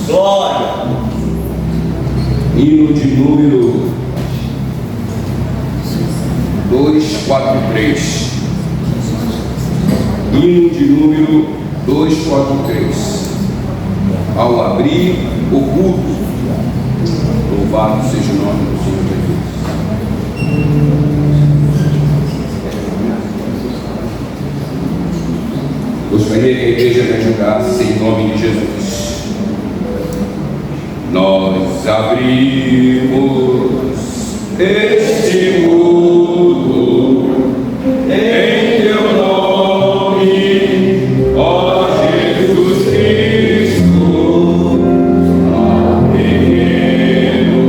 Glória. Hino de número 243. Hino de número 243. Ao abrir o culto, louvado seja o nome do Senhor Jesus. Gostaria que a igreja me ajudasse em nome de Jesus. Nós abrimos este culto em teu nome, ó Jesus Cristo, ó pequeno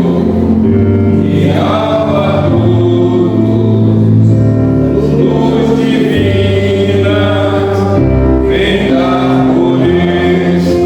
e abatudos, luz divina, vem dar por isto.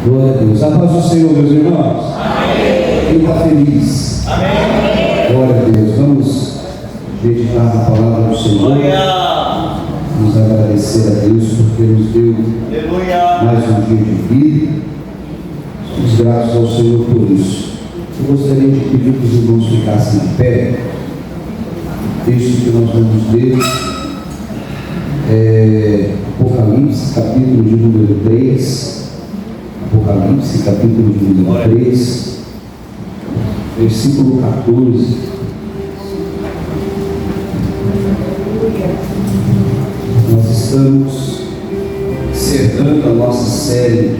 Glória a Deus. A paz do Senhor, meus irmãos. Amém. Quem está feliz? Amém. Glória a Deus. Vamos meditar na palavra do Senhor. Glória. Vamos agradecer a Deus porque nos deu mais um dia de vida. Somos gratos ao Senhor por isso. Eu gostaria de pedir que os irmãos ficassem em pé. Texto que nós vamos ler Apocalipse, capítulo de número 3. Apocalipse, capítulo de número 3, versículo 14. Nós estamos encerrando a nossa série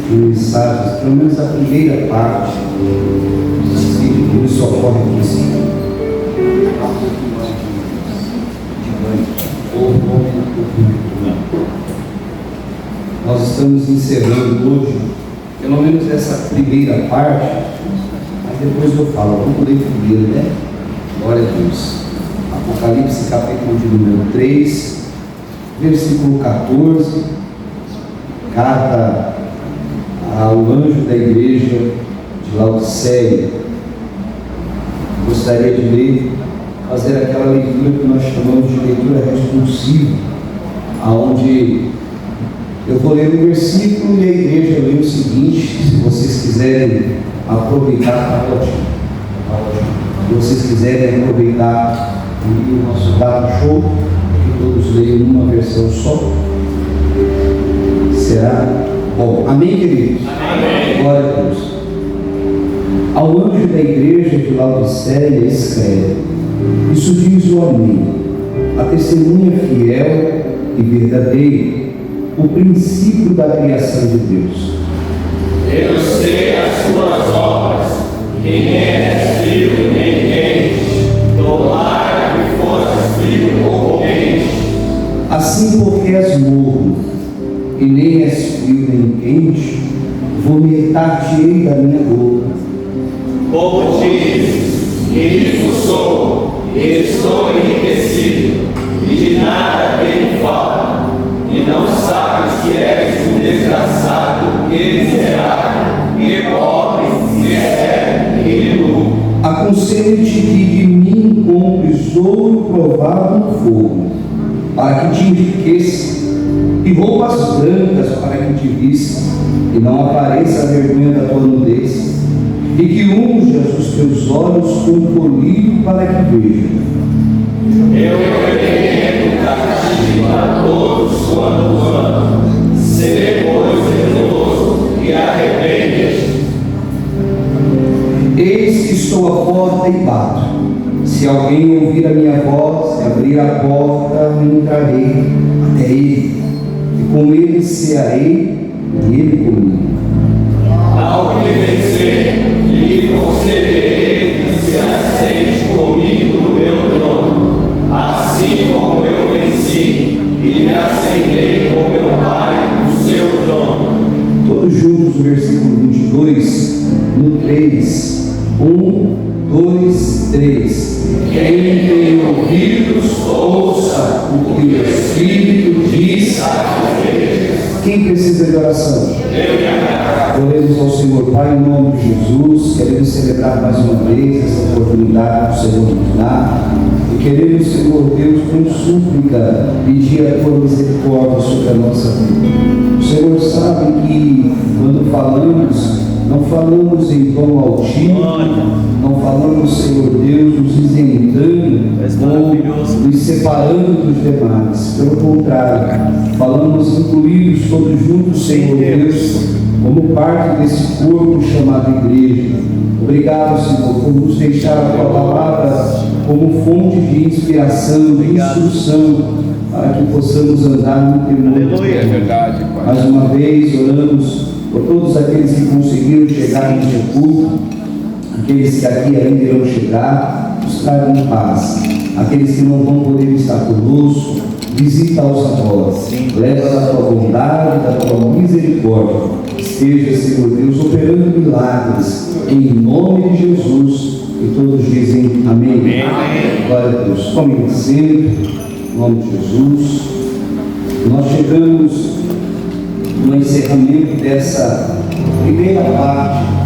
de mensagens, pelo menos a primeira parte. Por isso ocorre aqui assim. nós estamos encerrando hoje, pelo menos essa primeira parte, mas depois eu falo, vamos ler primeiro, né? Glória a Deus. Apocalipse capítulo de número 3, versículo 14, carta ao anjo da igreja de Laodiceia. Gostaria de ler, fazer aquela leitura que nós chamamos de leitura responsiva, aonde eu vou ler o versículo e a igreja lê o seguinte. Se vocês quiserem aproveitar, está ótimo. Se vocês quiserem aproveitar o nosso dado show, que todos leiam numa versão só, será bom. Amém, queridos? Amém. Glória a Deus. Ao anjo da igreja de Laodiceia escreve: isso diz o Amém, a testemunha fiel e verdadeira, o princípio da criação de Deus. Eu sei as tuas obras, que nem és frio nem quente. Tomara que fosses frio ou quente. Assim, porque és morno e nem és frio nem quente, vomitar-te-ei da minha boca. Como dizes, rico sou, e estou enriquecido, e de nada tenho falta, e não sabes que és um desgraçado, e miserável, e pobre, e cego, e nu. Aconselho-te que de mim compres ouro provado no fogo, para que te enriqueça, e roupas brancas para que te vista, e não apareça a vergonha da tua nudez, e que unjas os teus olhos com colírio para que vejam. Eu repreendo castigo a todos quando amam. Sê, pois, zeloso e arrepende-te. Eis que estou à porta e bato. Se alguém ouvir a minha voz e abrir a porta, entrarei até ele, e com ele cearei, e ele comigo. Ao que vencer, lhe concederei que se assente comigo no meu trono, assim como eu venci e me assentei com meu Pai no seu trono. Todos juntos, o versículo 22, no 3. 1, 2, 3. Quem tem ouvidos, ouça o que o Espírito diz às igrejas. Quem precisa de oração? Oremos ao Senhor Pai, em nome de Jesus. Queremos celebrar mais uma vez essa oportunidade que o Senhor nos dá. E queremos, Senhor Deus, com súplica, pedir a tua misericórdia sobre a nossa vida. O Senhor sabe que quando falamos, não falamos em tom altivo, não falamos, Senhor Deus, nos isentando ou nos separando dos demais. Pelo contrário, falamos incluídos todos juntos, Senhor Deus, como parte desse corpo chamado igreja. Obrigado, Senhor, por nos deixar a tua palavra como fonte de inspiração, de instrução, para que possamos andar no temor. É verdade, Pai. Mais uma vez, oramos por todos aqueles que conseguiram chegar no seu culto, aqueles que aqui ainda irão chegar, nos tragam em paz. Aqueles que não vão poder estar conosco, visita-os agora. Leva da tua bondade, da tua misericórdia. Esteja, Senhor Deus, operando milagres, em nome de Jesus. E todos dizem amém. Amém. Glória a Deus. Tomem assento, em nome de Jesus. Nós chegamos no encerramento dessa primeira parte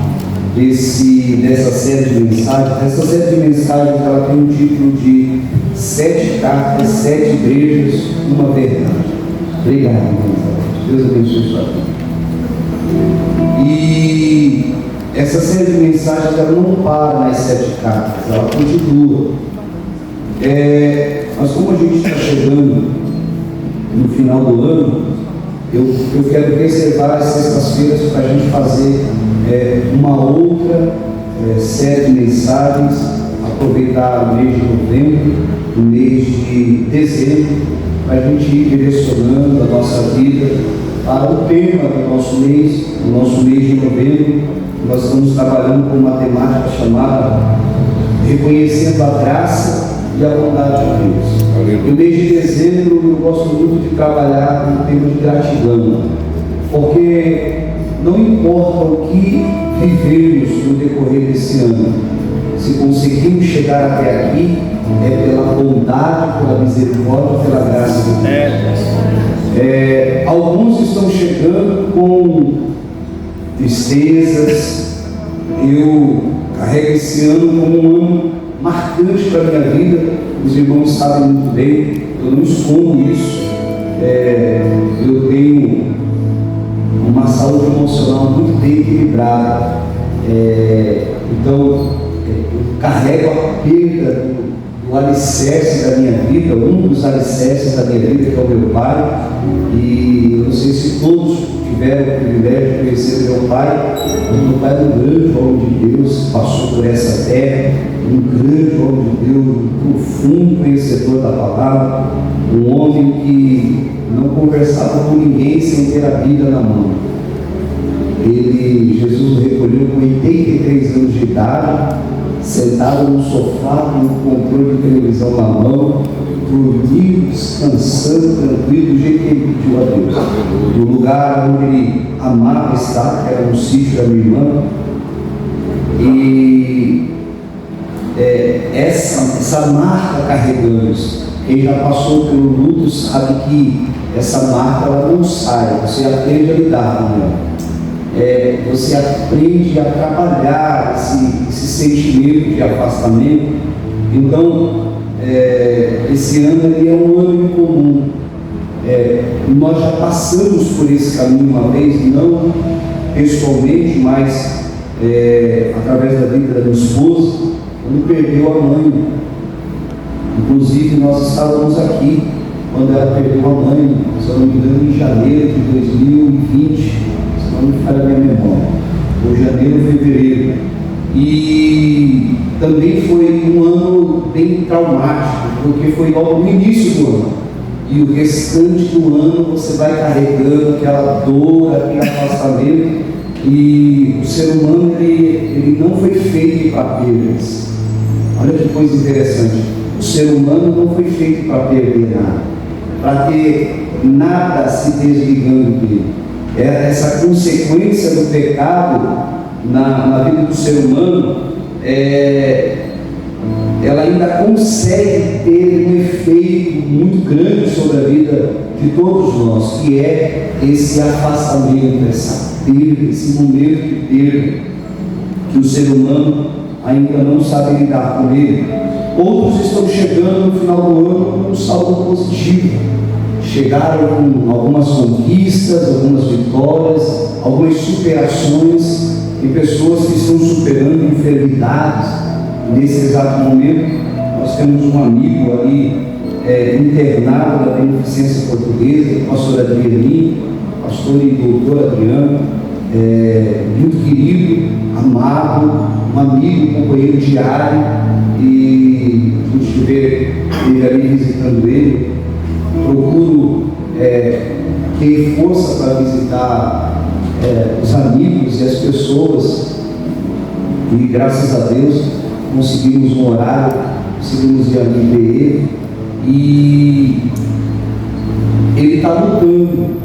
dessa série de mensagens. Essa série de mensagens ela tem um título de 7 cartas, 7 igrejas, uma verdade. Obrigado, irmãos. Deus abençoe sua vida. E essa série de mensagens ela não para nas 7 cartas, ela continua. Mas como a gente está chegando no final do ano, eu quero reservar as sextas-feiras para a gente fazer uma outra série de mensagens, aproveitar o mês de novembro, o mês de dezembro, para a gente ir direcionando a nossa vida para o tema do nosso mês de novembro. Nós estamos trabalhando com uma temática chamada Reconhecendo a Graça e a Bondade de Deus. No mês de dezembro eu gosto muito de trabalhar com o tema de gratidão. porque não importa o que vivemos no decorrer desse ano, se conseguimos chegar até aqui, é pela bondade, pela misericórdia, pela graça de Deus. Alguns estão chegando com tristezas. Eu carrego esse ano como um ano marcante para a minha vida. Os irmãos sabem muito bem, eu não escondo isso. Eu tenho uma saúde emocional muito bem equilibrada. Então, eu carrego a perda do alicerce da minha vida, um dos alicerces da minha vida, que é o meu pai. E eu não sei se todos tiveram o privilégio de conhecer meu pai, mas meu pai é um grande homem de Deus, passou por essa terra, um grande homem de Deus, um profundo conhecedor da palavra, um homem que não conversava com ninguém sem ter a Bíblia na mão. Jesus o recolheu com 83 anos de idade, sentado no sofá com o controle de televisão na mão, dormindo, descansando, tranquilo, do jeito que ele pediu a Deus. No lugar onde ele amava estar, que era no sítio da minha irmã. E essa marca carregamos. Quem já passou pelo luto sabe que essa marca ela não sai, você aprende a lidar com ela. Você aprende a trabalhar esse sentimento de afastamento. Então, esse ano ele é um ano incomum. Nós já passamos por esse caminho uma vez, não pessoalmente, mas através da vida da minha esposa, quando perdeu a mãe. Inclusive, nós estávamos aqui quando ela perdeu a mãe, se eu não me engano, em janeiro de 2020. Não me falha a minha memória, foi janeiro, fevereiro, e também foi um ano bem traumático, porque foi logo no início do ano, e o restante do ano você vai carregando aquela dor, aquele afastamento, e o ser humano ele não foi feito para perdas. Olha que coisa interessante, o ser humano não foi feito para perder nada, para ter nada se desligando dele. Essa consequência do pecado na vida do ser humano, ela ainda consegue ter um efeito muito grande sobre a vida de todos nós, que é esse afastamento, essa perda, esse momento de perda, que o ser humano ainda não sabe lidar com ele. Outros estão chegando no final do ano com um saldo positivo. Chegaram com algumas conquistas, algumas vitórias, algumas superações, e pessoas que estão superando enfermidades. Nesse exato momento, nós temos um amigo ali internado da Beneficência Portuguesa, o pastor Adriano, pastor e doutor Adriano, muito querido, amado, um amigo, companheiro diário, e a gente esteve ali visitando ele. Procuro ter força para visitar os amigos e as pessoas, e graças a Deus conseguimos um horário, conseguimos ir ali ver ele, e ele está lutando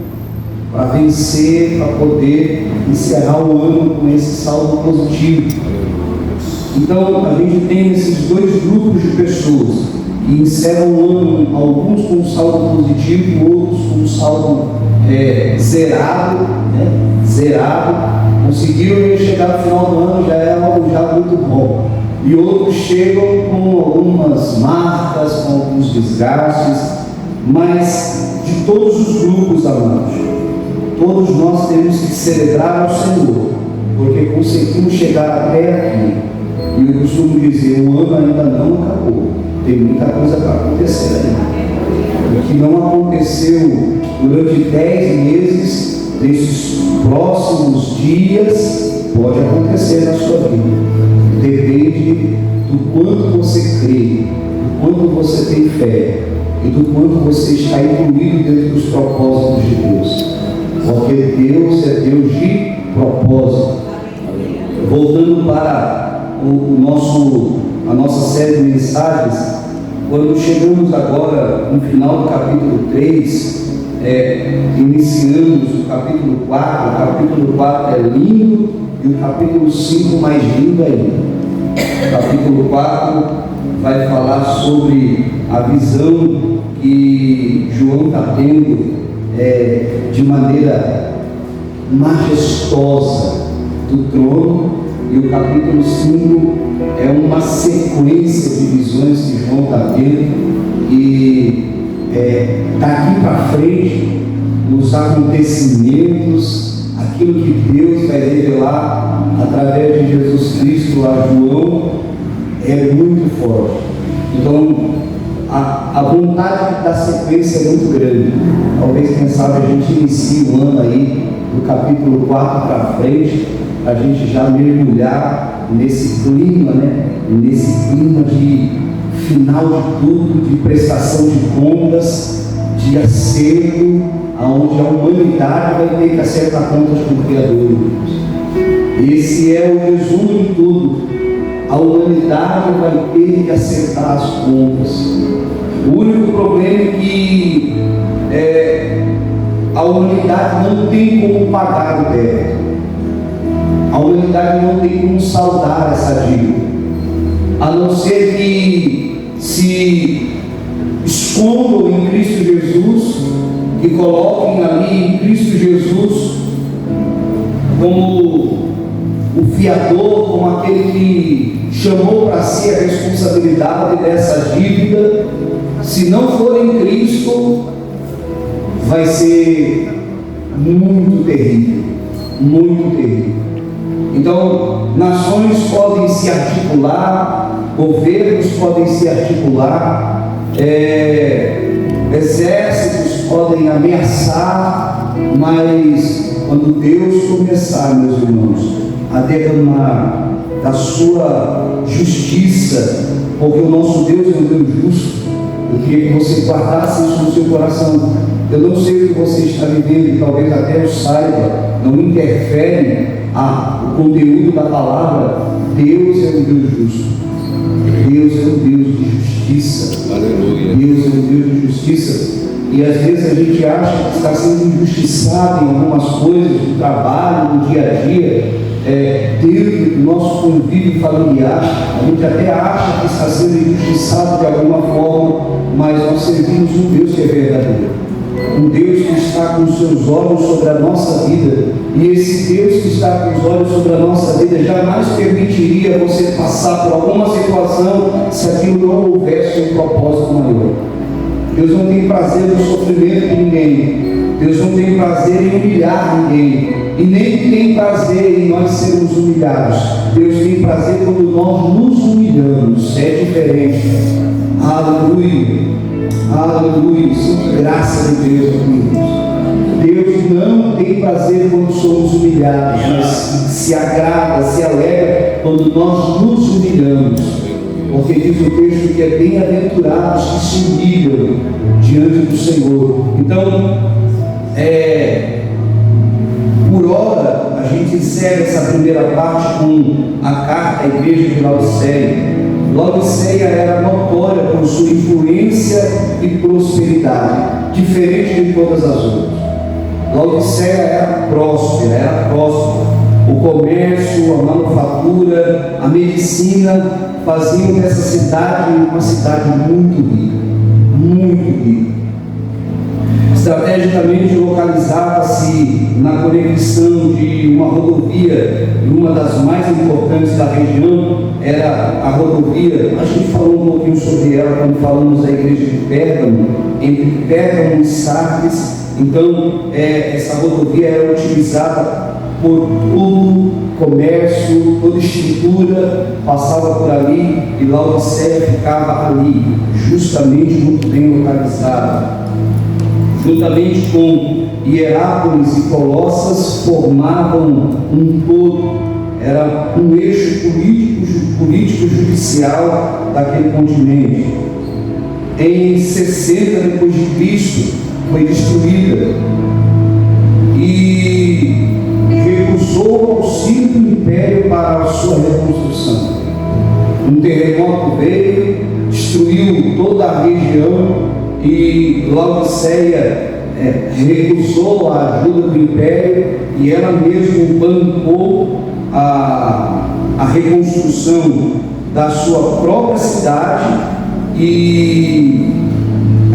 para vencer, para poder encerrar o ano com esse saldo positivo. Então a gente tem esses dois grupos de pessoas que encerram o ano, alguns com um saldo positivo, outros com um saldo zerado, conseguiram chegar no final do ano, já é algo já muito bom. E outros chegam com algumas marcas, com alguns desgastes, mas de todos os grupos, amados, todos nós temos que celebrar ao Senhor, porque conseguimos chegar até aqui. E eu costumo dizer, o ano ainda não acabou, tem muita coisa para acontecer ainda. O que não aconteceu durante 10 meses, nesses próximos dias, pode acontecer na sua vida. Depende do quanto você crê, do quanto você tem fé e do quanto você está incluído dentro dos propósitos de Deus. Porque Deus é Deus de propósito. Voltando para a nossa série de mensagens, quando chegamos agora no final do capítulo 3, iniciamos o capítulo 4, o capítulo 4 é lindo e o capítulo 5 mais lindo ainda. O capítulo 4 vai falar sobre a visão que João está tendo de maneira majestosa do trono, e o capítulo 5 é uma sequência de visões que João está tendo, e daqui para frente os acontecimentos, aquilo que Deus vai revelar através de Jesus Cristo a João é muito forte. Então a vontade da sequência é muito grande. Talvez, quem sabe, a gente inicie o ano aí do capítulo 4 para frente, a gente já mergulhar nesse clima, nesse clima de final de tudo, de prestação de contas, de acerto, onde a humanidade vai ter que acertar contas com o Criador. Esse é o resumo de tudo. A humanidade vai ter que acertar as contas. O único problema é que a humanidade não tem como pagar o débito. A humanidade não tem como saldar essa dívida, a não ser que se escondam em Cristo Jesus e coloquem ali em Cristo Jesus como o fiador, como aquele que chamou para si a responsabilidade dessa dívida. Se não for em Cristo, vai ser muito terrível, muito terrível. Então, nações podem se articular, governos podem se articular, exércitos podem ameaçar, mas quando Deus começar, meus irmãos, a derramar da sua justiça, porque o nosso Deus é um Deus justo, eu queria que você guardasse isso no seu coração. Eu não sei o que você está vivendo, e talvez até eu saiba, não interfere o conteúdo da palavra. Deus é um Deus justo, Deus é um Deus de justiça. Aleluia. Deus é um Deus de justiça. E às vezes a gente acha que está sendo injustiçado em algumas coisas do trabalho, do dia a dia, dentro do nosso convívio familiar. A gente até acha que está sendo injustiçado de alguma forma, mas nós servimos um Deus que é verdadeiro, um Deus que está com os seus olhos sobre a nossa vida, e esse Deus que está com os olhos sobre a nossa vida jamais permitiria você passar por alguma situação se aquilo não houvesse um propósito maior. Deus não tem prazer no sofrimento de ninguém, Deus não tem prazer em humilhar ninguém, e nem tem prazer em nós sermos humilhados. Deus tem prazer quando nós nos humilhamos, é diferente. Aleluia. Aleluia, sinto graça de Deus, amigos. Deus não tem prazer quando somos humilhados, mas se agrada, se alegra quando nós nos humilhamos, porque diz o texto que é bem-aventurados que se humilham diante do Senhor. Então, por hora, a gente encerra essa primeira parte com a carta à igreja de Laodiceia. Laodiceia era notória por sua influência e prosperidade, diferente de todas as outras. Laodiceia era próspera. O comércio, a manufatura, a medicina faziam dessa cidade uma cidade muito rica, muito rica. Estrategicamente localizava-se na conexão de uma rodovia, e uma das mais importantes da região era a rodovia. A gente falou um pouquinho sobre ela quando falamos da igreja de Pérgamo, entre Pérgamo e Sardes. Então, essa rodovia era utilizada por todo comércio, toda estrutura passava por ali, e Laodiceia ficava ali, justamente muito bem localizada. Juntamente com Hierápolis e Colossas, formavam um todo, era um eixo político-judicial daquele continente. Em 60 depois de Cristo foi destruída e recusou o auxílio do império para a sua reconstrução. Um terremoto veio, destruiu toda a região, e Laodiceia recusou a ajuda do império e ela mesma bancou a reconstrução da sua própria cidade e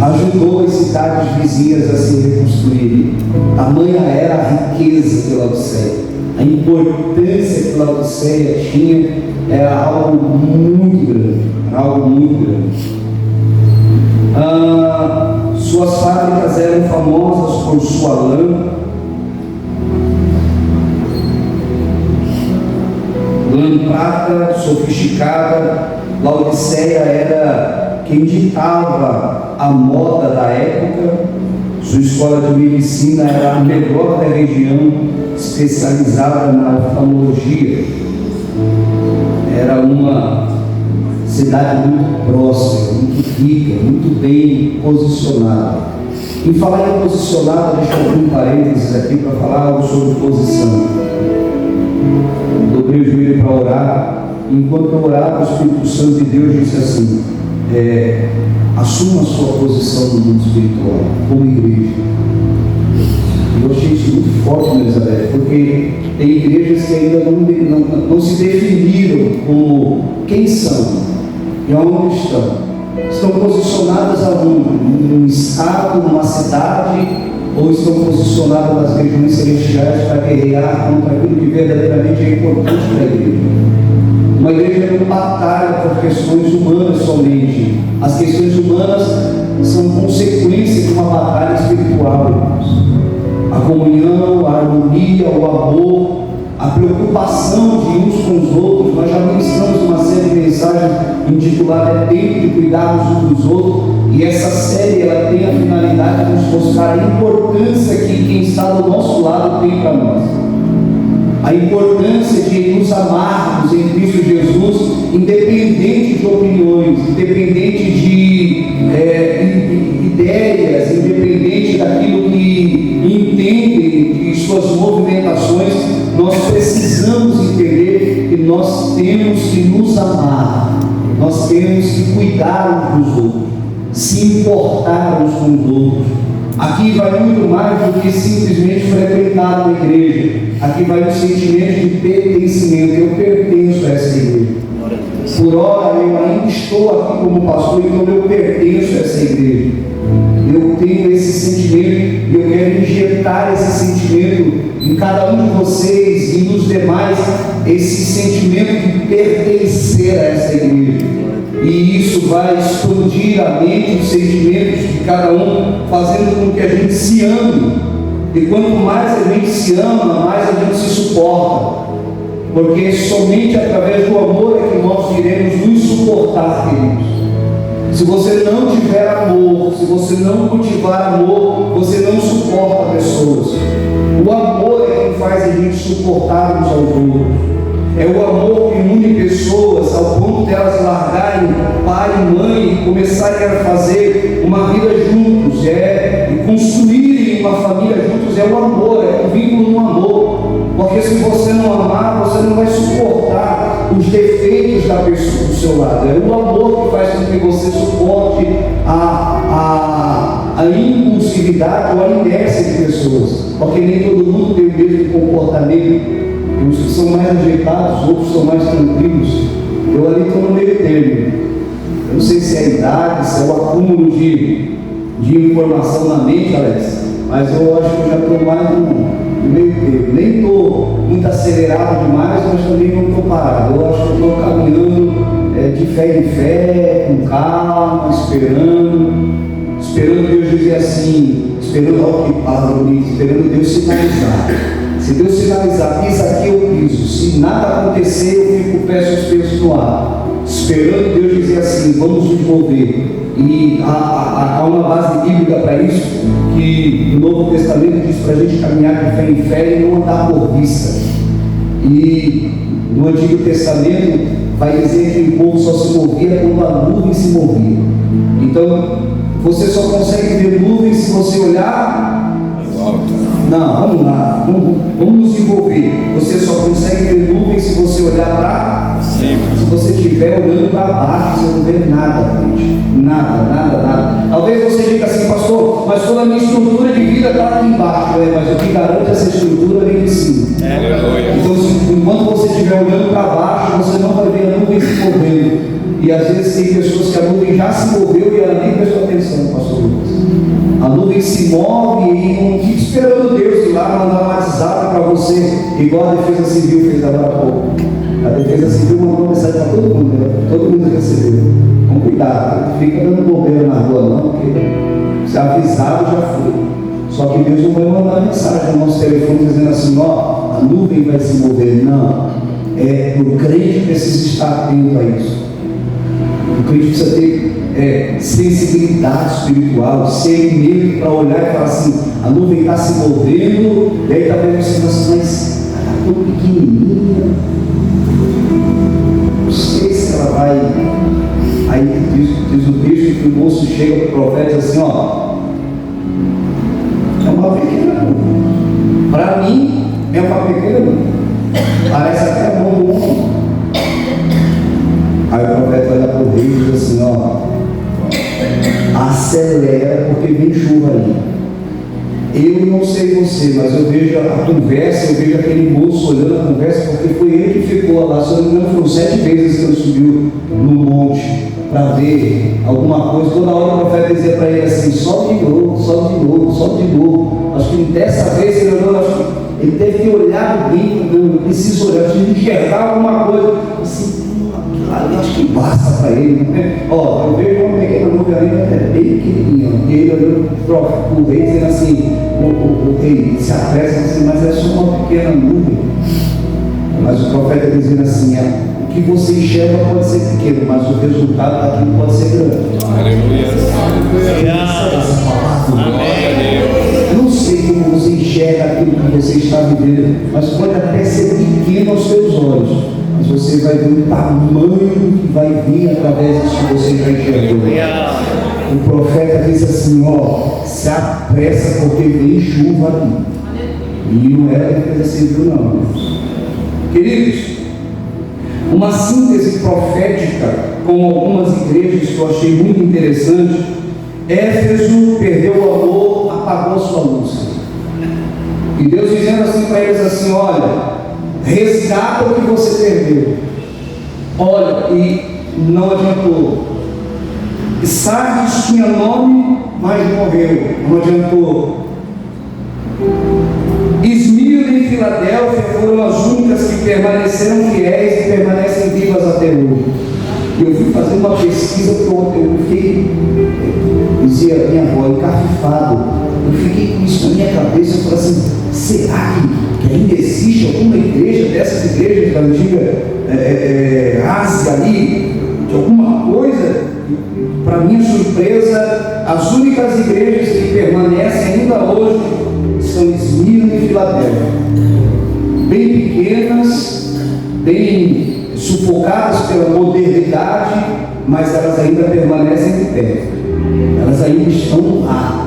ajudou as cidades vizinhas a se reconstruírem. Tamanha era a riqueza de Laodiceia, a importância que Laodiceia tinha era algo muito grande. Suas fábricas eram famosas por sua lã prata sofisticada. Laodiceia era quem ditava a moda da época. Sua escola de medicina era a melhor da região, especializada na oftalmologia. Era uma cidade muito próxima, muito rica, muito bem posicionada. Em falar em posicionada, deixa eu abrir um parênteses aqui para falar algo sobre posição. Dobrei o joelho para orar. Enquanto eu orava, o Espírito Santo de Deus disse assim: assuma a sua posição no mundo espiritual, como igreja. Eu achei isso muito forte, Elizabeth, porque tem igrejas que ainda não se definiram como quem são e aonde estão. Estão posicionadas aonde? Num estado, numa cidade, ou estão posicionadas nas regiões celestiais para guerrear contra aquilo que verdadeiramente é importante para a igreja. Uma igreja não batalha por questões humanas somente. As questões humanas são consequência de uma batalha espiritual, irmãos. A comunhão, a harmonia, o amor, a preocupação de uns com os outros. Nós já ministramos uma série de mensagens intitulada "É tempo de cuidarmos uns dos outros", e essa série ela tem a finalidade de nos mostrar a importância que quem está do nosso lado tem para nós. A importância de nos amarmos em Cristo Jesus, independente de opiniões, independente de ideias, independente daquilo que entendem de suas movimentações. Nós precisamos entender que nós temos que nos amar, nós temos que cuidar uns dos outros, se importar uns com os outros. Aqui vai muito mais do que simplesmente frequentar uma igreja. Aqui vai um sentimento de pertencimento. Eu pertenço a essa igreja. Por hora eu ainda estou aqui como pastor, então eu pertenço a essa igreja. Eu tenho esse sentimento e eu quero injetar esse sentimento em cada um de vocês e nos demais, esse sentimento de pertencer a essa igreja. E isso vai expandir a mente, os sentimentos de cada um, fazendo com que a gente se ame. E quanto mais a gente se ama, mais a gente se suporta. Porque somente através do amor é que nós iremos nos suportar, queridos. Se você não tiver amor, se você não cultivar amor, você não suporta pessoas. O amor é quem faz a gente suportar uns aos outros. É o amor que une pessoas ao ponto de elas largarem pai e mãe e começarem a fazer uma vida juntos, e construírem uma família juntos. É o amor, é o vínculo no amor. Porque se você não amar, você não vai suportar os defeitos da pessoa do seu lado. É o amor que faz com que você suporte a impulsividade ou a inércia de pessoas. Porque nem todo mundo tem o mesmo comportamento. Uns que são mais ajeitados, outros são mais tranquilos. Eu ali estou no meio termo. Eu não sei se é a idade, se é o acúmulo de informação na mente, Alex, mas eu acho que eu já estou mais no meio termo. Nem estou muito acelerado demais, mas também não estou parado. Eu acho que eu estou caminhando de fé em fé, com calma, esperando Deus dizer assim, esperando Deus sinalizar. Se Deus sinalizar, pisa aqui, eu piso. Se nada acontecer, eu fico pé suspenso no ar, esperando Deus dizer assim, vamos nos mover. E há uma base bíblica para isso, que o Novo Testamento diz para a gente caminhar de fé em fé e não andar por vista. E no Antigo Testamento vai dizer que o povo só se movia quando a nuvem se movia. Então, você só consegue ver nuvem se você olhar. Não, vamos lá, vamos nos envolver. Você só consegue ver nuvens se você olhar para Se você estiver olhando para baixo, você não vê nada, gente. Nada. Talvez você diga assim, pastor, mas toda a minha estrutura de vida está aqui embaixo. Mas o que garante essa estrutura vem de cima. Então, enquanto você estiver olhando para baixo, você não vai ver a nuvem se movendo. E às vezes tem pessoas que a nuvem já se moveu e ela nem prestou atenção, pastor Lucas. A nuvem se move e não fica esperando Deus ir lá mandar um WhatsApp para você, igual a Defesa Civil fez agora há pouco. A Defesa Civil mandou mensagem para todo mundo, né? Todo mundo recebeu. Com cuidado, não fica dando bobeira na rua não, porque se avisado já foi. Só que Deus não vai mandar mensagem no nosso telefone dizendo assim, ó, a nuvem vai se mover. Não, o crente precisa estar atento a isso. O crente precisa ter sensibilidade espiritual, ser medo para olhar e falar assim, a nuvem está se movendo, e aí está vendo assim, mas ela está tão pequenininha, não sei se ela vai. Aí diz o texto que o moço chega para o profeta e diz assim, ó, é uma pequena nuvem. Para mim, é uma pequena nuvem. Parece até a mão do homem. Aí o profeta olha para o rei e diz assim, ó, acelera porque vem chuva aí. Eu não sei você, mas eu vejo a conversa, eu vejo aquele moço olhando a conversa, porque foi ele que ficou lá, se eu não me engano foram 7 vezes que ele subiu no monte para ver alguma coisa. Toda hora o profeta dizia para ele assim, sobe de novo. Acho que dessa vez ele olhou, acho que ele deve ter olhado bem, eu preciso olhar, eu preciso enxergar alguma coisa, assim, eu acho que basta para ele, né? Ó, eu vejo uma pequena nuvem ali, bem pequenininha, e ele olhou para o rei dizendo assim, o rei se apressa assim, mas é só uma pequena nuvem. Mas o profeta dizendo assim, o que você enxerga pode ser pequeno, mas o resultado daquilo pode ser grande. Aleluia. Eu não sei como você enxerga aquilo que você está vivendo, mas pode até ser pequeno aos seus olhos. Mas você vai ver o tamanho que vai vir através disso que você já enxergou. O profeta diz assim, ó, se apressa porque vem chuva ali. E não era a Defesa Civil não. Queridos, uma síntese profética com algumas igrejas que eu achei muito interessante. Éfeso perdeu o amor, apagou sua luz. E Deus dizendo assim para eles assim, olha, resgata o que você perdeu. Olha, e não adiantou. Sardes tinha nome, mas morreu. Não adiantou. Esmirna e Filadélfia foram as únicas que permaneceram fiéis e permanecem vivas até hoje. E eu fui fazer uma pesquisa porque eu fiquei, dizia minha avó, encafifado. Eu fiquei com isso na minha cabeça. Eu falei assim, será que ainda existe alguma igreja dessas igrejas da antiga Ásia ali, de alguma coisa? Para minha surpresa, as únicas igrejas que permanecem ainda hoje são Esmirna e Filadélfia, bem pequenas, bem sufocadas pela modernidade, mas elas ainda permanecem de pé, elas ainda estão lá.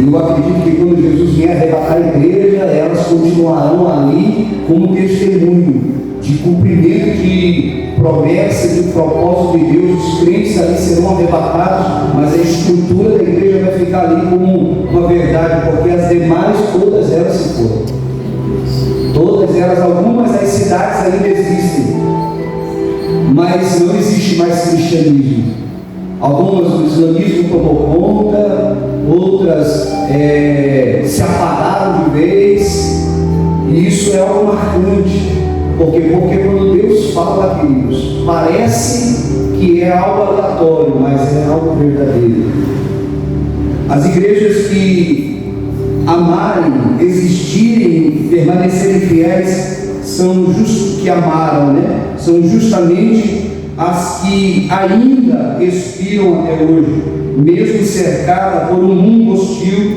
Eu acredito que quando Jesus vier arrebatar a igreja, elas continuarão ali como testemunho de cumprimento de promessa, de propósito de Deus. Os crentes ali serão arrebatados, mas a estrutura da igreja vai ficar ali como uma verdade, porque as demais, todas elas se foram. Todas elas, algumas das cidades ainda existem, mas não existe mais cristianismo. Algumas o islamismo tomou conta, outras se apagaram de vez, e isso é algo marcante, porque quando Deus fala, queridos, parece que é algo aleatório, mas é algo verdadeiro. As igrejas que amarem, existirem, permanecerem fiéis, que amaram, né? São justamente as que ainda respiram até hoje, mesmo cercadas por um mundo hostil.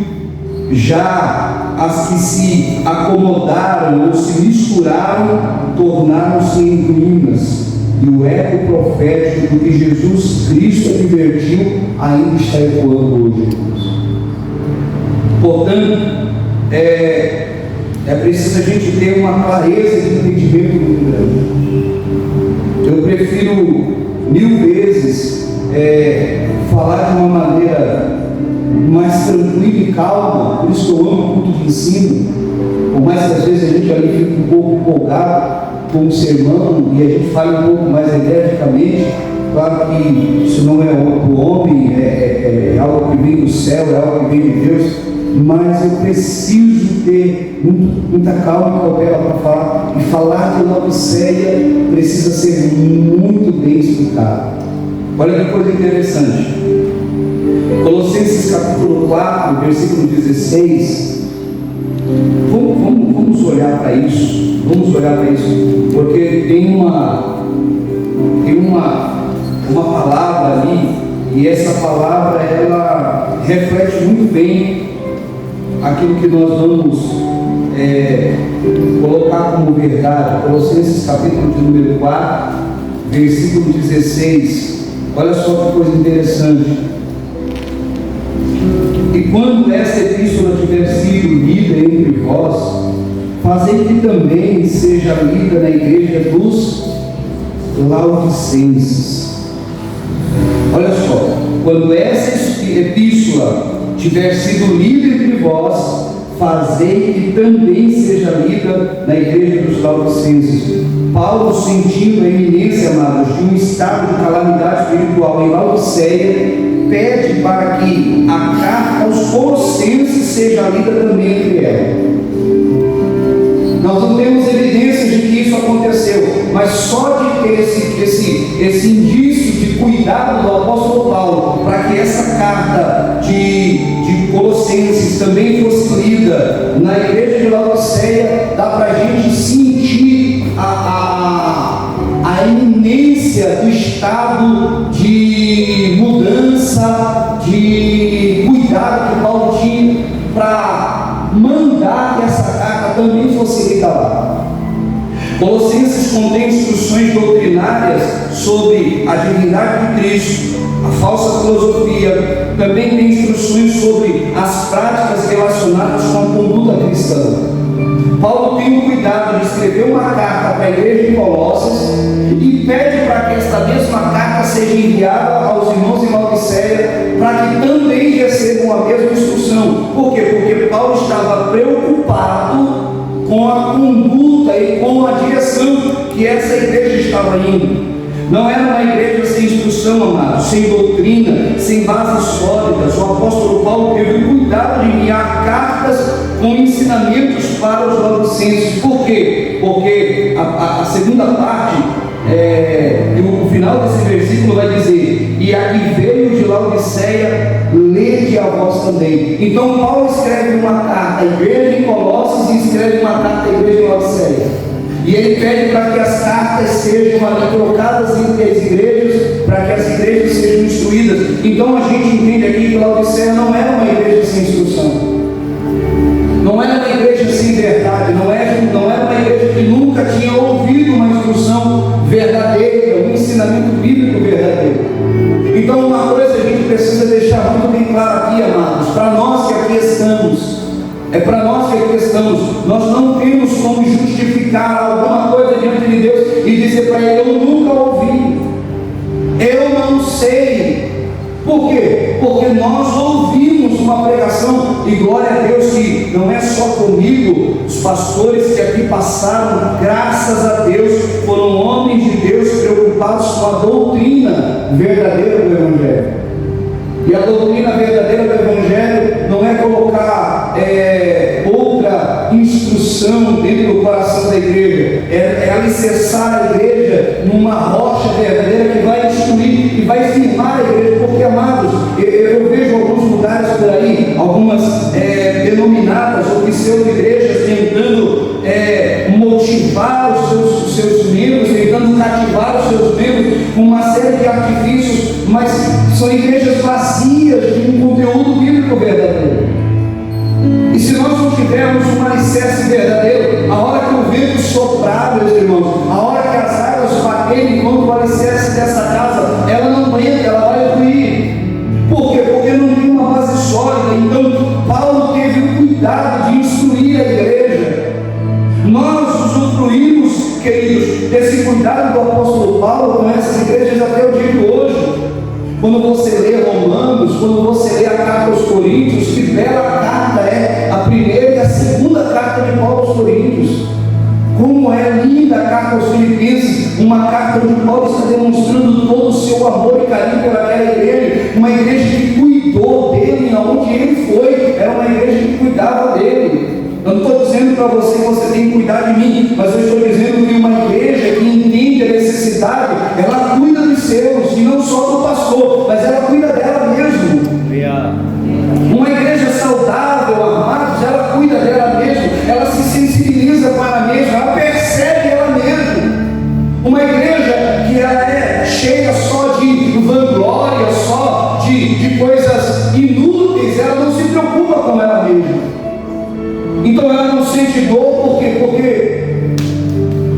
Já as que se acomodaram ou se misturaram, tornaram-se em ruínas. E o eco profético do que Jesus Cristo advertiu ainda está ecoando hoje. Portanto, é preciso a gente ter uma clareza de entendimento muito grande. Eu prefiro 1000 vezes falar de uma maneira mais tranquila e calma. Por isso que eu amo o culto de ensino. Por mais que às vezes a gente ali fique um pouco empolgado com o sermão e a gente fale um pouco mais energicamente. Claro que isso não é do homem, é algo que vem do céu, é algo que vem de Deus, mas eu preciso ter muita calma e cautela para falar, e falar de Laodiceia precisa ser muito bem explicado. Olha que coisa interessante. Colossenses capítulo 4, versículo 16. Vamos olhar para isso. Vamos olhar para isso, porque tem uma palavra ali, e essa palavra ela reflete muito bem aquilo que nós vamos colocar como verdade. Colossenses capítulo de número 4, versículo 16. Olha só que coisa interessante. E quando esta epístola tiver sido lida entre vós, fazei que também seja lida na igreja dos Laodicenses. Olha só, quando essa epístola tiver sido lida entre vós, fazei que também seja lida na igreja dos Laodicenses. Paulo, sentindo a iminência, amados, de um estado de calamidade espiritual em Laodiceia, pede para que a carta aos Colossenses seja lida também entre ela. Nós não temos evidências de que isso aconteceu, mas só de ter esse indício de cuidado do apóstolo Paulo para que essa carta de Colossenses também fosse lida na igreja de Laodiceia, dá para a gente sentir a iminência do estado de mudança, de cuidado que Paulo tinha para mandar que essa carta também fosse lida lá. Colossenses contém instruções doutrinárias sobre a divindade de Cristo, a falsa filosofia. Também tem instruções sobre as práticas relacionadas com a conduta cristã. Paulo tem o cuidado de escrever uma carta para a igreja de Colossos e pede para que esta mesma carta seja enviada aos irmãos em Laodiceia, para que também recebam a mesma instrução. Por quê? Porque Paulo estava preocupado com a conduta e com a direção que essa igreja estava indo. Não era uma igreja sem instrução, amados, sem doutrina, sem bases sólidas. O apóstolo Paulo teve o cuidado de enviar cartas com ensinamentos para os laodicenses. Por quê? Porque a segunda parte, o final desse versículo vai dizer: e a que veio de Laodiceia, lede a vós também. Então Paulo escreve uma carta à igreja em Colossos e escreve uma carta à igreja em Laodiceia. E ele pede para que as cartas sejam ali trocadas entre as igrejas, para que as igrejas sejam instruídas. Então a gente entende aqui que Laodiceia não era uma igreja sem instrução, não era uma igreja sem verdade, não era uma igreja que nunca tinha ouvido uma instrução verdadeira, um ensinamento bíblico verdadeiro. Então uma coisa a gente precisa deixar muito bem claro aqui, amados, para nós que aqui estamos. É para nós que aqui estamos. Nós não temos como justificar alguma coisa diante de Deus e dizer para Ele: eu nunca ouvi, eu não sei. Por quê? Porque nós ouvimos uma pregação, e glória a Deus que não é só comigo, os pastores que aqui passaram, graças a Deus, foram homens de Deus preocupados com a doutrina verdadeira do Evangelho. E a doutrina verdadeira do Evangelho não é colocar outra instrução dentro do coração da igreja, é alicerçar a igreja numa rocha verdadeira que vai instruir e vai firmar a igreja. Porque, amados, eu vejo alguns lugares por aí, algumas denominadas ou pseudo-igrejas tentando motivar os seus membros, tentando cativar os seus membros com uma série de artifícios, mas são igrejas vazias de um conteúdo bíblico verdadeiro. E se nós não tivermos um alicerce verdadeiro, a hora que o vento soprar, meus irmãos, a hora que as águas baterem contra o alicerce dessa casa, ela não entra, ela vai ruir. Por quê? Porque não tem uma base sólida. Então Paulo teve o cuidado de instruir a igreja. Nós usufruímos, queridos, desse cuidado do apóstolo Paulo com essas igrejas até o dia de hoje. Quando você lê Romanos, quando você lê a carta aos Coríntios, que bela carta é a primeira e a segunda carta de Paulo aos Coríntios. Como é linda a carta aos Filipenses, uma carta onde Paulo está demonstrando todo o seu amor e carinho pelaquela igreja, uma igreja que cuidou dele aonde ele foi, era uma igreja que cuidava dele. Eu não estou dizendo para você que você tem que cuidar de mim, mas eu estou dizendo que uma igreja que entende a necessidade, ela cuida dos seus, e não só do pastor, mas ela cuida dela mesmo. Uma igreja saudável, amados, ela cuida dela mesma, ela se sensibiliza com ela mesma, ela percebe ela mesma. Uma igreja que ela é cheia só de vanglória, só de coisas inúteis, ela não se preocupa com ela mesma. Então ela não sente dor, por quê? Porque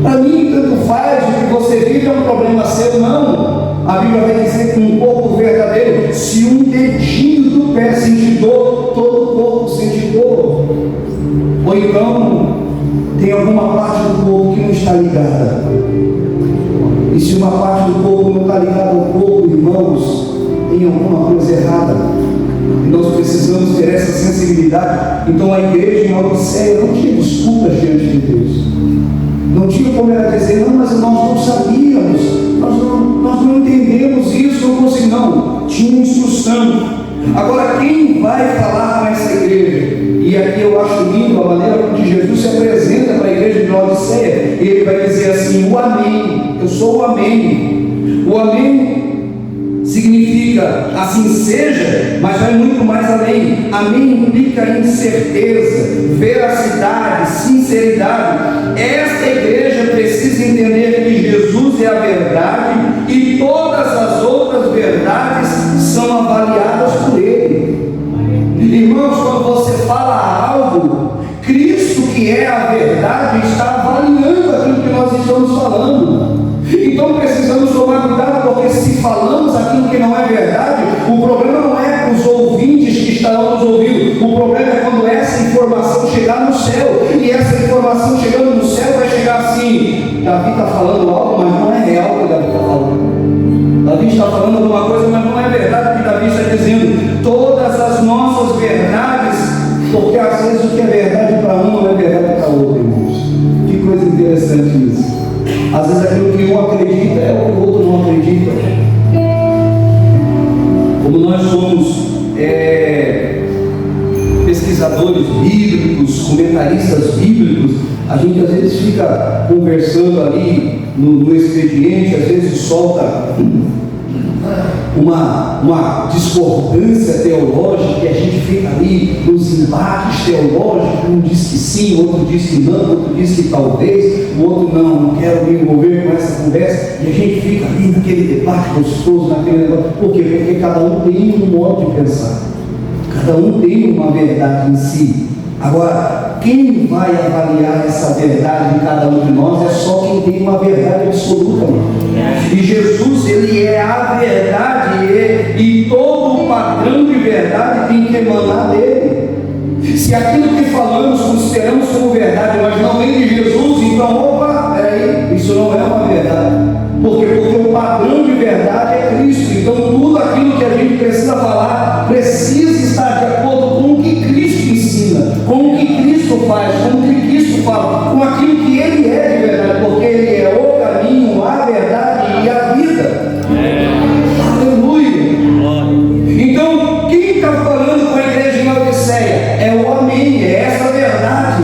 para mim tanto faz, o que você vive é um problema seu, não. A Bíblia vai dizer que um corpo verdadeiro, se um dedinho do pé sente dor, todo o corpo sente dor. Ou então tem alguma parte do corpo que não está ligada. E se uma parte do corpo não está ligada ao corpo, irmãos, tem alguma coisa errada. E nós precisamos ter essa sensibilidade. Então a igreja em Laodiceia não tinha desculpas diante de Deus. Não tinha como ela dizer, não, mas nós não sabíamos, nós não entendemos isso, não conseguimos. Não, tinha instrução. Agora, quem vai falar com essa igreja? E aqui eu acho lindo a maneira como Jesus se apresenta para a igreja de Laodiceia. Ele vai dizer assim, o amém, eu sou o amém. O amém significa assim seja, mas vai muito mais além. Amém implica incerteza, veracidade, sinceridade. Esta igreja precisa entender que Jesus é a verdade e todas as outras verdades são avaliadas por Ele. Irmãos, quando você fala algo, Cristo, que é a verdade, está avaliando aquilo que nós estamos falando. Então precisamos tomar cuidado, porque se falamos aquilo que não é verdade, o problema não é os ouvintes que estarão nos ouvindo, o problema é quando essa informação chegar no céu, e essa informação chegando no céu vai chegar assim, Davi está falando algo, mas não é real o que Davi está falando. Davi está falando alguma coisa, mas não é verdade o que Davi está dizendo. Todas as nossas verdades, porque às vezes o que é verdade para um não é verdade para outro, irmãos. Que coisa interessante isso. Às vezes aquilo que um acredita é o que o outro não acredita. Como nós somos pesquisadores bíblicos, comentaristas bíblicos, a gente às vezes fica conversando ali no expediente, às vezes solta uma discordância teológica e a gente fica ali nos embates teológicos, um diz que sim, outro diz que não, outro diz que talvez, o outro não quero me envolver com essa conversa, e a gente fica ali naquele debate gostoso, naquele negócio. Por quê? Porque cada um tem um modo de pensar, cada um tem uma verdade em si. Agora, quem vai avaliar essa verdade em cada um de nós é só quem tem uma verdade absoluta. E Jesus, Ele é a verdade, e todo o padrão de verdade tem que emanar dele. Se aquilo que falamos, consideramos como verdade, mas não vem de Jesus, então, opa, peraí, isso não é uma verdade. Por quê? Porque o padrão de verdade é Cristo. Então, tudo aquilo que a gente precisa falar, precisa estar de acordo com o que Cristo ensina, com o que Cristo faz, com o que Cristo fala, com aquilo que Ele é de verdade, porque Ele é o caminho, a verdade e a vida. Aleluia! Então, quem está falando com a igreja de Laodiceia? É o amém, é essa verdade.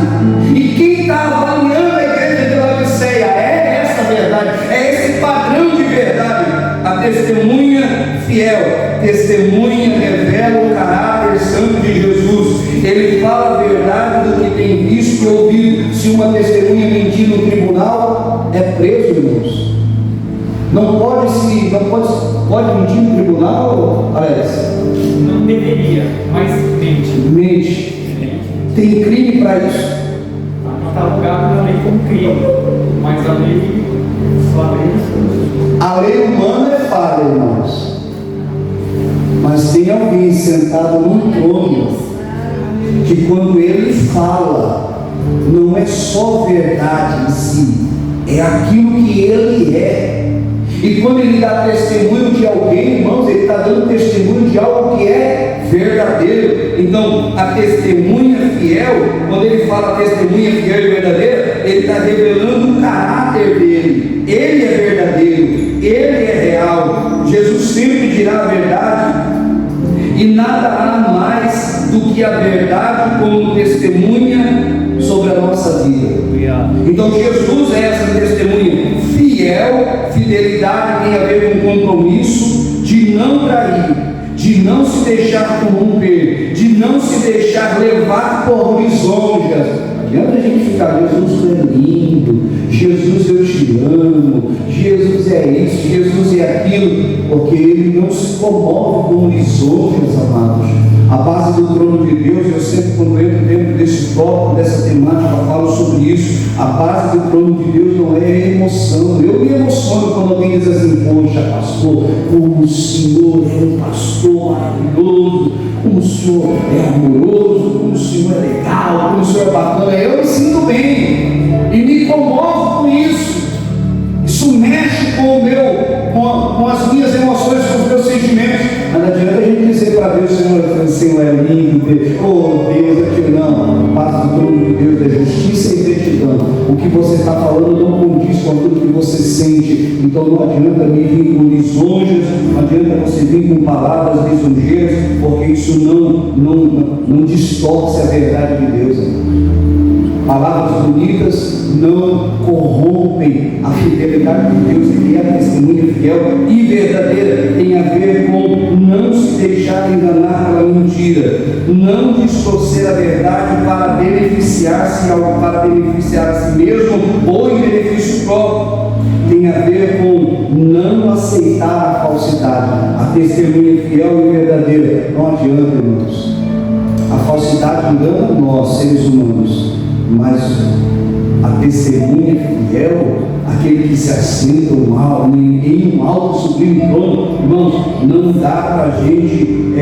E quem está avaliando a igreja de Laodiceia? É essa verdade, é esse padrão de verdade. A testemunha fiel, testemunha revela o caráter santo de Jesus. Ele fala a verdade do que tem visto e ouvido. Se uma testemunha mentir no tribunal, é preso, irmãos. Não pode mentir no tribunal, Alex? Não deveria, mas mente. Mente. Tem crime para isso. Está catalogado na lei como crime, mas a lei A lei humana é falha, irmãos. Mas tem alguém sentado num trono que quando ele fala, não é só verdade em si, é aquilo que ele é. E quando ele dá testemunho de alguém, irmãos, ele está dando testemunho de algo que é verdadeiro. Então, a testemunha fiel, quando ele fala testemunha fiel e verdadeira, ele está revelando o caráter dele. Ele é verdadeiro, ele é real. Jesus sempre dirá a verdade, e nada há mais do que a verdade como testemunha sobre a nossa vida. Então Jesus é essa testemunha fiel. Fidelidade tem a ver com compromisso de não trair, de não se deixar corromper, de não se deixar levar por lisonjas. Não adianta a gente ficar: Jesus é lindo, Jesus eu te amo, Jesus é isso, Jesus é aquilo, porque ele não se comove com lisonjas, amados. A base do trono de Deus, eu sempre, quando entro dentro desse tópico, dessa temática, falo sobre isso. A base do trono de Deus não é emoção. Eu me emociono quando alguém diz assim: poxa, pastor, como o senhor é um pastor maravilhoso, como o senhor é amoroso, como o senhor é legal, como o senhor é bacana. Eu me sinto bem e me comovo com isso. Isso mexe com as minhas emoções, com os meus sentimentos. Mas não adianta a gente dizer para Deus: Senhor é lindo, oh Deus, aquilo não. Paz do trono de Deus é justiça e retidão. O que você está falando não condiz com aquilo que você sente. Então não adianta me vir com lisonjas, não adianta você vir com palavras lisonjeiras, porque isso não distorce a verdade de Deus. Palavras bonitas não corrompem a fidelidade de Deus, que é a testemunha fiel e verdadeira. Tem a ver com não se deixar enganar pela mentira, não distorcer a verdade para beneficiar-se a si mesmo ou em benefício próprio. Tem a ver com não aceitar a falsidade. A testemunha fiel e verdadeira não adianta, irmãos. A falsidade engana nós, seres humanos, mas a testemunha fiel, aquele que se assenta em um alto sublime trono, irmãos, não dá para a gente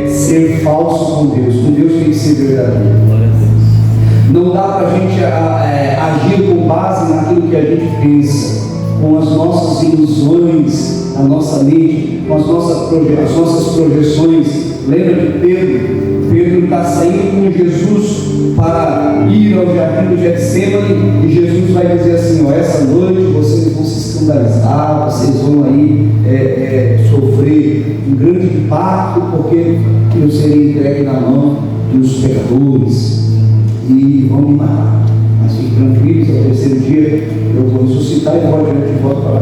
ser falso com Deus. Com Deus tem que ser verdadeiro. Não dá para a gente agir com base naquilo que a gente pensa, com as nossas ilusões, a nossa mente, com as nossas projeções. Lembra de Pedro? Pedro está saindo com Jesus para ir ao jardim do Getsêmani, e Jesus vai dizer assim: essa noite vocês vão se escandalizar, vocês vão aí sofrer um grande impacto, porque eu serei entregue na mão dos pecadores e vão me matar. Mas fiquem tranquilos, ao terceiro dia eu vou ressuscitar e vou adiante de volta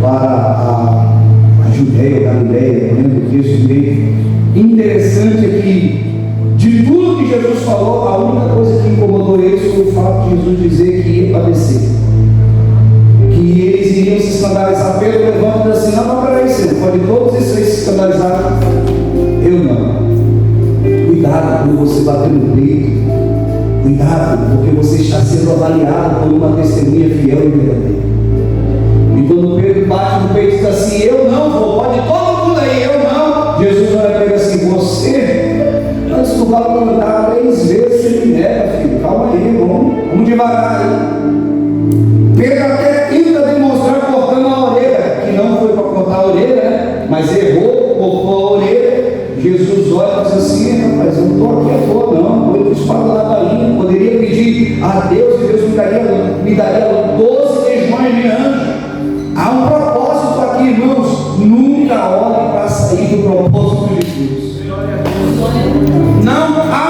para a Judéia, Galileia, lembra o texto dele. Interessante é que, de tudo que Jesus falou, a única coisa que incomodou eles foi o fato de Jesus dizer que ia padecer, que eles iriam se escandalizar. Pedro levanta e diz assim: não, peraí, Senhor, pode todos vocês se escandalizar, eu não. Cuidado quando você bater no peito, cuidado, porque você está sendo avaliado por uma testemunha fiel e verdadeira. E quando Pedro bate no peito e diz assim: eu não vou, pode todo mundo aí, eu não. Jesus vai pegar assim: você, antes tu vai cantar 3 vezes, você me nega, filho, calma aí, vamos devagar aí. Pedro até tenta demonstrar cortando a orelha, que não foi para cortar a orelha, né? Mas errou, cortou a orelha. Jesus olha e diz assim: rapaz, eu não estou aqui à toa, não, vou espada da ladainha. Poderia pedir a Deus e Deus me daria 12 legiões de anjos. Há um propósito aqui, irmãos. Nunca olhe para sair do propósito de Deus. Não,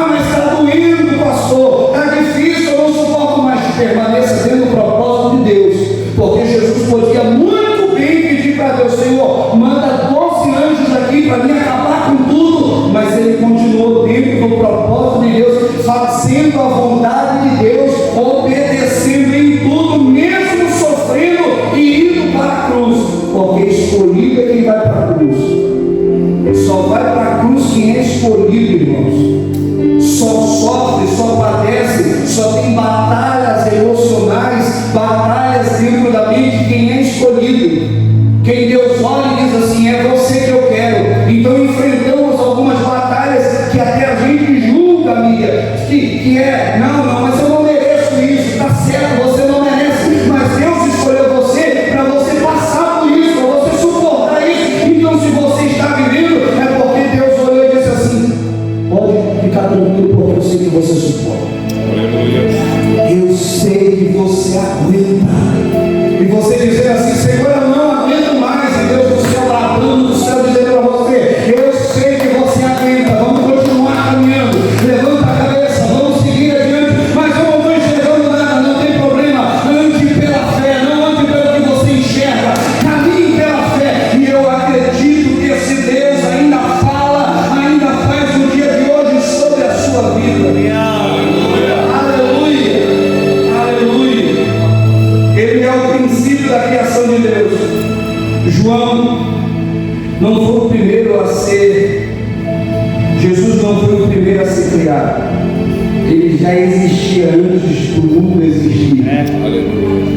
mas está doendo, pastor, está difícil, eu não suporto mais. Permaneça dentro do propósito de Deus, porque Jesus podia muito bem pedir para Deus: Senhor, manda 12 anjos aqui para me acabar com tudo, mas ele continuou dentro do propósito de Deus, fazendo a vontade de Deus, obedecendo em tudo, mesmo sofrendo e indo para a cruz, porque escolhido é quem vai para a cruz. Só vai para a cruz quem é escolhido, irmãos. Só sofre, só padece, só tem batalhas emocionais, batalhas dentro da mente quem é escolhido. Quem Deus olha e diz assim: é você que eu quero. Então enfrentamos algumas batalhas que até a gente julga, amiga, que não, mas eu não mereço isso, está certo, você não merece, mas Deus escolheu Eu sei que você aguenta. E você dizer assim: Senhor, eu não aguento mais. E Deus do céu, ladrão do céu, dizendo para você: eu sei que você aguenta. Vamos continuar caminhando. Levanta a cabeça, vamos seguir adiante. Mas eu não estou enxergando nada, não tem problema. Ande pela fé, não ande pelo que você enxerga. Caminhe pela fé. E eu acredito que esse Deus ainda fala, ainda faz no dia de hoje sobre a sua vida. Da criação de Deus. João não foi o primeiro a ser, Jesus não foi o primeiro a ser criado. Ele já existia antes do mundo existir.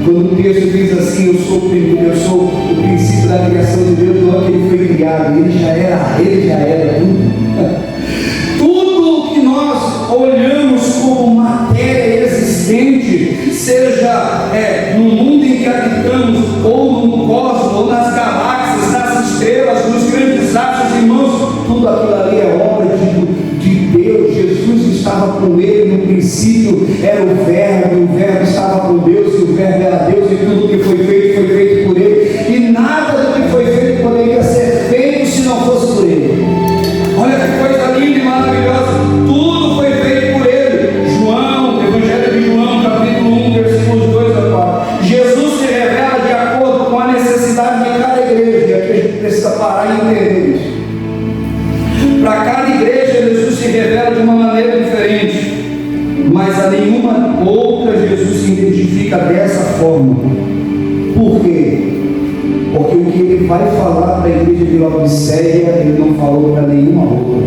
Quando o texto diz assim: eu sou o princípio da criação de Deus, não é que ele foi criado, ele já era tudo. Tudo que nós olhamos como matéria existente, seja no mundo em que habitamos, ou no cosmos, ou nas galáxias, nas estrelas, nos grandes astros, irmãos, tudo aquilo ali é obra de Deus. Jesus estava com ele no princípio, era o Verbo estava com Deus, e o Verbo era Deus, e tudo que foi feito por ele, e nada do que foi feito poderia ser feito se não fosse por ele. Olha que coisa linda e maravilhosa, tudo foi feito por ele. João, Evangelho de João, capítulo 1, versículos 2 a 4. Jesus se revela de acordo com a necessidade de cada igreja, e aqui a gente precisa parar e entender isso. Para cada igreja, Jesus se revela de uma maneira diferente, mas a nenhuma outra Jesus se identifica dessa forma. Por quê? Porque o que ele vai falar para a igreja de Laodiceia, ele não falou para nenhuma outra.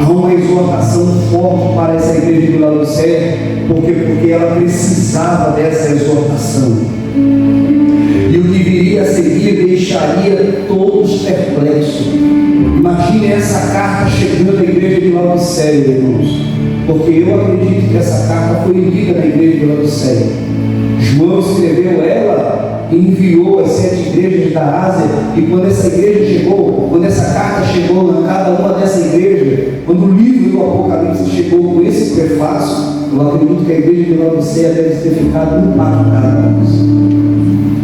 Há uma exortação forte para essa igreja de Laodiceia, porque ela precisava dessa exortação. E o que viria a seguir deixaria todos perplexos. Imagine essa carta chegando à igreja de Laodiceia, irmãos, porque eu acredito que essa carta foi lida na igreja de Laodiceia. João escreveu ela, enviou as 7 igrejas da Ásia, e quando essa carta chegou na cada uma dessa igreja, quando o livro do Apocalipse chegou com esse prefácio, eu acredito que a igreja de Laodiceia deve ter ficado impactada.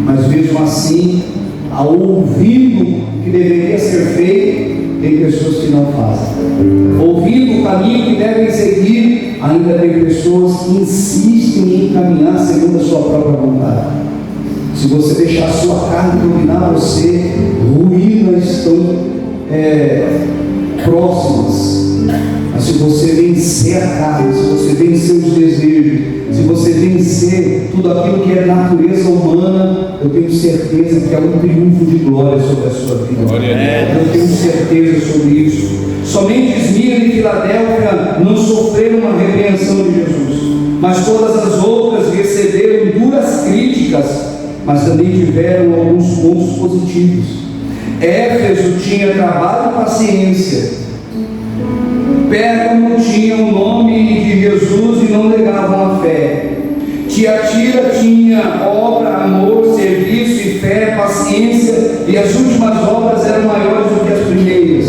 Mas mesmo assim, ao ouvindo o que deveria ser feito, tem pessoas que não fazem. Ouvindo o caminho que devem seguir, ainda tem pessoas que insistem em caminhar segundo a sua própria vontade. Se você deixar a sua carne dominar você, ruínas estão próximas. Mas se você vencer a carne, se você vencer os desejos, se você vencer tudo aquilo que é natureza humana, eu tenho certeza que é um triunfo de glória sobre a sua vida. Eu tenho certeza sobre isso. Somente Esmirna e Filadélfia não sofreram uma repreensão de Jesus, mas todas as outras receberam duras críticas, mas também tiveram alguns pontos positivos. Éfeso tinha trabalho e paciência. Pérgamo tinha o nome de Jesus e não negavam a fé. Tiatira tinha obra, amor, serviço e fé, paciência, e as últimas obras eram maiores do que as primeiras.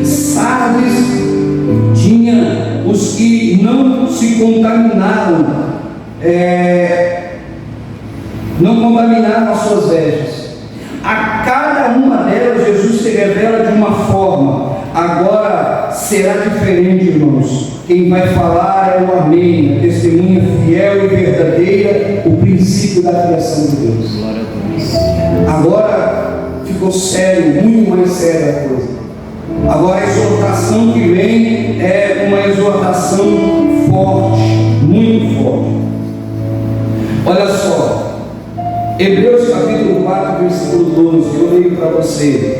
Sardes tinha os que não se contaminaram, não contaminaram as suas vestes. A cada uma delas Jesus se revela de uma forma. Agora será diferente, irmãos. Quem vai falar é o Amém, a testemunha fiel e verdadeira, o princípio da criação de Deus. Agora ficou sério, muito mais séria a coisa. Agora a exortação que vem é uma exortação forte, muito forte. Olha só, Hebreus capítulo 4, versículo 12, eu leio para você.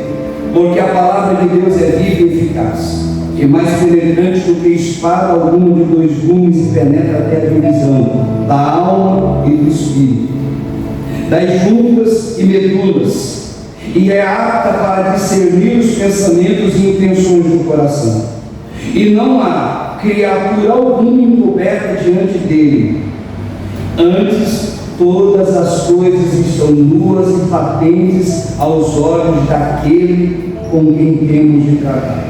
Porque a palavra de Deus é viva e eficaz, e mais penetrante do que espada alguma de 2 gumes, e penetra até a divisão da alma e do espírito, das juntas e medulas, e é apta para discernir os pensamentos e intenções do coração. E não há criatura alguma encoberta diante dele. Antes, todas as coisas estão nuas e patentes aos olhos daquele com quem temos de tratar.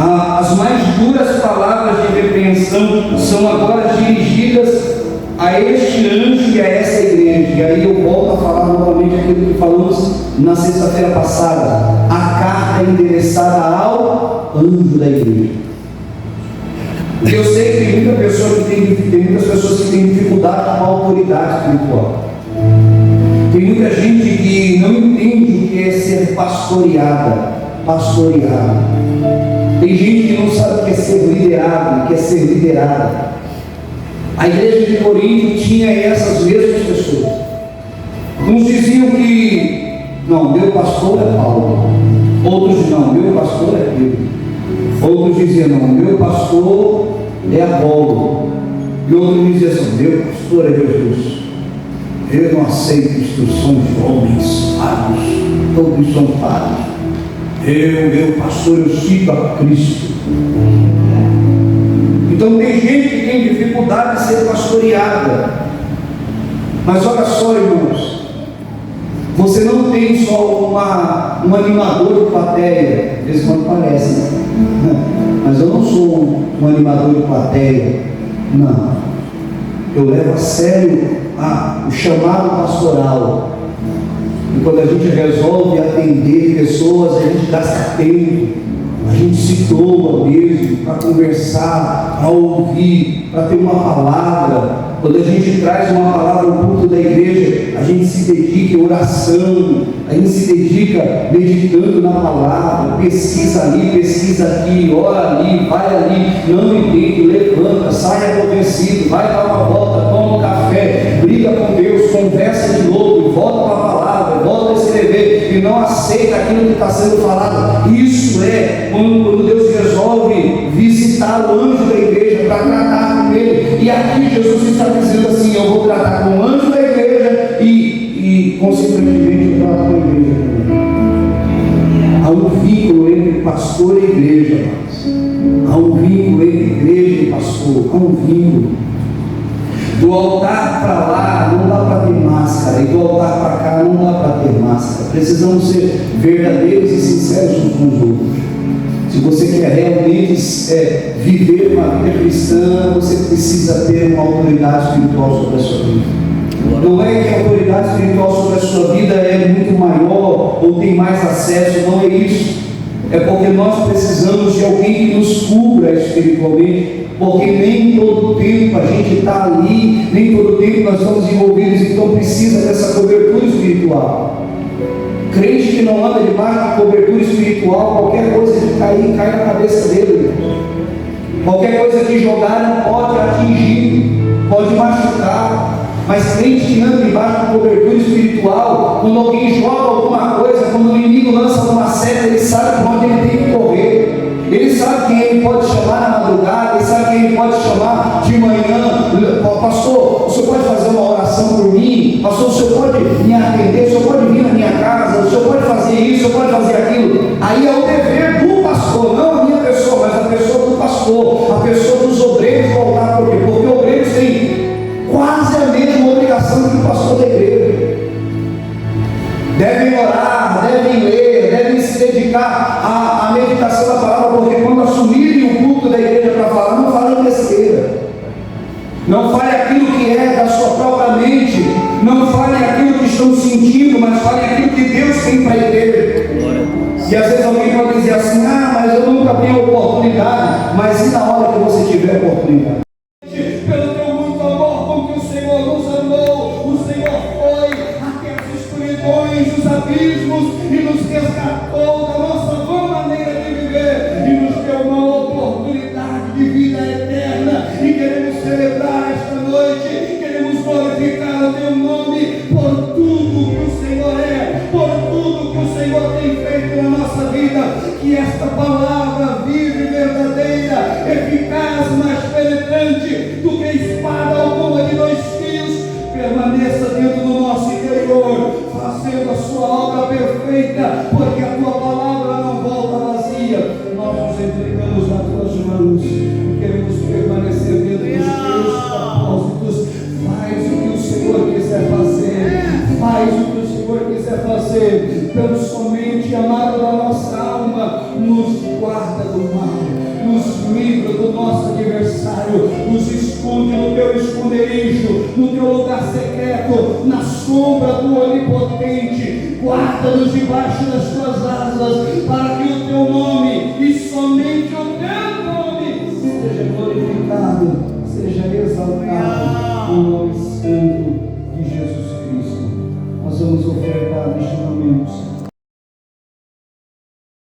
As mais duras palavras de repreensão são agora dirigidas a este anjo e a essa igreja. E aí eu volto a falar novamente aquilo que falamos na sexta-feira passada. A carta é endereçada ao anjo da igreja. Eu sei que tem muitas pessoas que têm dificuldade com a autoridade espiritual. Tem muita gente que não entende o que é ser pastoreado. Tem gente que não sabe o que é ser liderado, o que é ser liderada. A igreja de Corinto tinha essas mesmas pessoas. Uns diziam que, não, meu pastor é Paulo. Outros, não, meu pastor é Pedro. Outros diziam, não, meu pastor é Apolo. E outros diziam assim, meu pastor é Jesus. Eu não aceito instruções de homens sábios. Todos são padres. Meu pastor, eu sigo a Cristo. Então tem gente que tem dificuldade de ser pastoreada. Mas olha só, irmãos, você não tem só um animador de plateia. Às vezes quando parece, né? Mas eu não sou um animador de plateia. Não. Eu levo a sério o chamado pastoral. E quando a gente resolve atender pessoas, a gente gasta tempo, a gente se doa mesmo para conversar, para ouvir, para ter uma palavra. Quando a gente traz uma palavra no culto da igreja, a gente se dedica em oração, a gente se dedica meditando na palavra, pesquisa ali, pesquisa aqui, ora ali, vai ali, não entende, levanta, sai aborrecido, vai dar uma volta, toma um café, briga com Deus, conversa de novo, volta para a palavra, volta a escrever e não aceita aquilo que está sendo falado. Isso é quando Deus resolve visitar o anjo da igreja para tratar com ele. E aqui Jesus está dizendo assim: eu vou tratar com o anjo da igreja e consequentemente eu trato com a igreja também. Há um vínculo entre pastor e igreja, há um vínculo entre igreja e pastor, há um vínculo. Do altar para lá não dá para ter máscara, e do altar para cá não dá para ter máscara. Precisamos ser verdadeiros e sinceros uns com os outros. Se você quer realmente viver uma vida cristã, você precisa ter uma autoridade espiritual sobre a sua vida. Não é que a autoridade espiritual sobre a sua vida é muito maior ou tem mais acesso, não é isso. É porque nós precisamos de alguém que nos cubra espiritualmente, porque nem todo tempo a gente está ali, nem todo tempo nós estamos envolvidos, então precisa dessa cobertura espiritual. Crente que não anda debaixo de cobertura espiritual, qualquer coisa que cair, cai na cabeça dele. Qualquer coisa que jogar pode atingir, pode machucar. Mas crente que anda debaixo de cobertura espiritual, quando alguém joga alguma coisa, quando o inimigo lança uma seta, ele sabe para onde ele tem que correr. Ele sabe quem ele pode chamar na madrugada, ele sabe quem ele pode chamar de manhã. Pastor, o senhor pode fazer uma oração por mim? Pastor, o senhor pode me atender? O senhor pode vir na minha casa? O senhor pode fazer isso? O senhor pode fazer aquilo? Aí é o dever do pastor, não a minha pessoa, mas a pessoa do pastor, a pessoa dos obreiros voltar por quê? Porque obreiros têm quase a mesma obrigação que o pastor da igreja. Devem orar, devem ler, devem se dedicar à meditação da palavra, porque quando assumirem o culto da igreja para falar, não falem besteira. Não fale aquilo que é da sua própria mente, não fale aquilo que estão sentindo, mas fale aquilo que Deus tem para a igreja. E às vezes alguém pode dizer assim: mas eu nunca tenho oportunidade. Mas e na hora que você tiver oportunidade? Pelo teu muito amor com que o Senhor nos amou, o Senhor foi até as escuridões, os abismos e nos resgatou da nossa vã maneira de viver e nos deu uma oportunidade de vida eterna. E queremos celebrar esta noite, queremos glorificar o teu nome por tudo que o Senhor é, por tudo que o Senhor tem feito na nossa vida. Que esta palavra viva e verdadeira, eficaz, mais penetrante do que espada alguma de 2 fios, permaneça dentro do nosso interior, fazendo a sua obra perfeita, porque a tua palavra não volta vazia. Nós nos entregamos nas tuas mãos, queremos permanecer dentro dos teus propósitos. Faz o que o Senhor quiser fazer, faz o que o Senhor quiser fazer. Tão somente, amado da nossa alma, nos guarda. no teu lugar secreto, na sombra do Onipotente. Guarda-nos debaixo das tuas asas, para que o teu nome